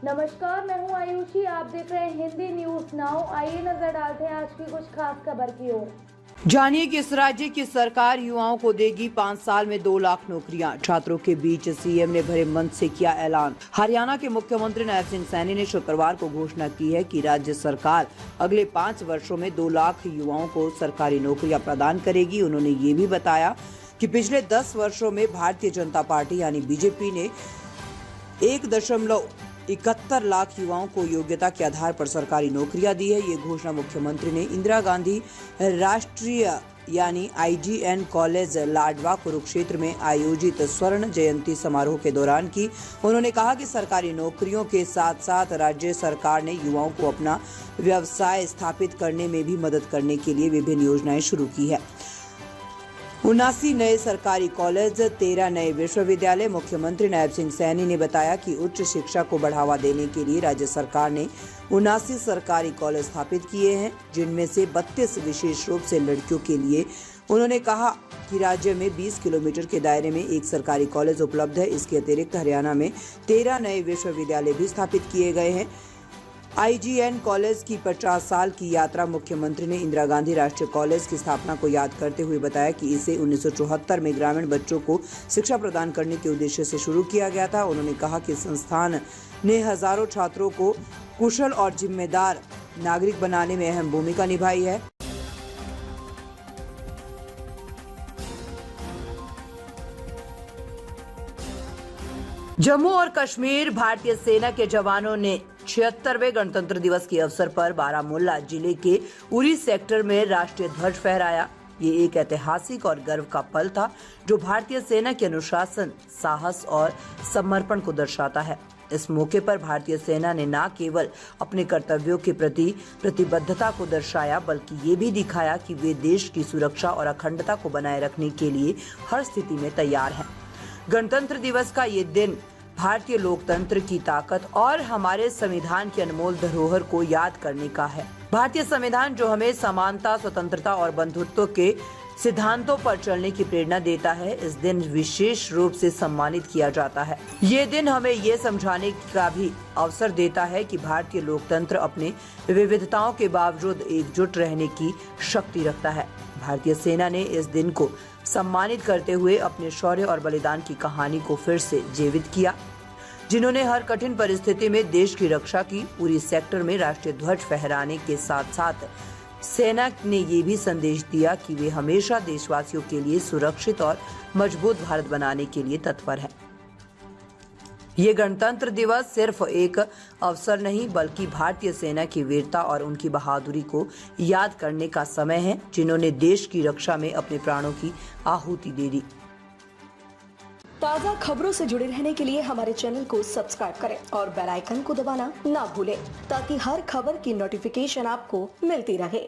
नमस्कार, मैं हूं आयुषी। आप देख रहे हैं हिंदी न्यूज नाउ। आइए नजर डालते हैं आज की कुछ खास खबर की ओर। जानिए किस राज्य की सरकार युवाओं को देगी 5 साल में 2 लाख नौकरियां। छात्रों के बीच सीएम ने भरे मंच से किया ऐलान। हरियाणा के मुख्यमंत्री नायब सिंह सैनी ने शुक्रवार को घोषणा की है कि राज्य सरकार अगले 5 वर्षों में 2 लाख युवाओं को सरकारी नौकरियां प्रदान करेगी। उन्होंने ये भी बताया कि पिछले 10 वर्षों में भारतीय जनता पार्टी यानी बीजेपी ने 1.71 लाख युवाओं को योग्यता के आधार पर सरकारी नौकरियां दी है। ये घोषणा मुख्यमंत्री ने इंदिरा गांधी राष्ट्रीय यानी IGN कॉलेज लाडवा कुरुक्षेत्र में आयोजित स्वर्ण जयंती समारोह के दौरान की। उन्होंने कहा कि सरकारी नौकरियों के साथ साथ राज्य सरकार ने युवाओं को अपना व्यवसाय स्थापित करने में भी मदद करने के लिए विभिन्न योजनाएं शुरू की है। 79 नए सरकारी कॉलेज, 13 नए विश्वविद्यालय। मुख्यमंत्री नायब सिंह सैनी ने बताया कि उच्च शिक्षा को बढ़ावा देने के लिए राज्य सरकार ने 79 सरकारी कॉलेज स्थापित किए हैं, जिनमें से 32 विशेष रूप से लड़कियों के लिए। उन्होंने कहा कि राज्य में 20 किलोमीटर के दायरे में एक सरकारी कॉलेज उपलब्ध है। इसके अतिरिक्त हरियाणा में 13 नए विश्वविद्यालय भी स्थापित किए गए हैं। IGN कॉलेज की 50 साल की यात्रा। मुख्यमंत्री ने इंदिरा गांधी राष्ट्रीय कॉलेज की स्थापना को याद करते हुए बताया कि इसे 1974 में ग्रामीण बच्चों को शिक्षा प्रदान करने के उद्देश्य से शुरू किया गया था। उन्होंने कहा कि संस्थान ने हजारों छात्रों को कुशल और जिम्मेदार नागरिक बनाने में अहम भूमिका निभाई है। जम्मू और कश्मीर भारतीय सेना के जवानों ने 76वें गणतंत्र दिवस के अवसर पर बारामूला जिले के उरी सेक्टर में राष्ट्रीय ध्वज फहराया। ये एक ऐतिहासिक और गर्व का पल था जो भारतीय सेना के अनुशासन, साहस और समर्पण को दर्शाता है। इस मौके पर भारतीय सेना ने न केवल अपने कर्तव्यों के प्रति प्रतिबद्धता को दर्शाया, बल्कि ये भी दिखाया कि वे देश की सुरक्षा और अखंडता को बनाए रखने के लिए हर स्थिति में तैयार हैं। गणतंत्र दिवस का ये दिन भारतीय लोकतंत्र की ताकत और हमारे संविधान की अनमोल धरोहर को याद करने का है। भारतीय संविधान जो हमें समानता, स्वतंत्रता और बंधुत्व के सिद्धांतों पर चलने की प्रेरणा देता है, इस दिन विशेष रूप से सम्मानित किया जाता है। ये दिन हमें ये समझाने का भी अवसर देता है कि भारतीय लोकतंत्र अपने विविधताओं के बावजूद एकजुट रहने की शक्ति रखता है। भारतीय सेना ने इस दिन को सम्मानित करते हुए अपने शौर्य और बलिदान की कहानी को फिर से जीवित किया, जिन्होंने हर कठिन परिस्थिति में देश की रक्षा की। पूरी सेक्टर में राष्ट्रीय ध्वज फहराने के साथ साथ सेना ने ये भी संदेश दिया कि वे हमेशा देशवासियों के लिए सुरक्षित और मजबूत भारत बनाने के लिए तत्पर है। ये गणतंत्र दिवस सिर्फ एक अवसर नहीं, बल्कि भारतीय सेना की वीरता और उनकी बहादुरी को याद करने का समय है, जिन्होंने देश की रक्षा में अपने प्राणों की आहुति दे दी। ताज़ा खबरों से जुड़े रहने के लिए हमारे चैनल को सब्सक्राइब करें और बेल आइकन को दबाना ना भूलें, ताकि हर खबर की नोटिफिकेशन आपको मिलती रहे।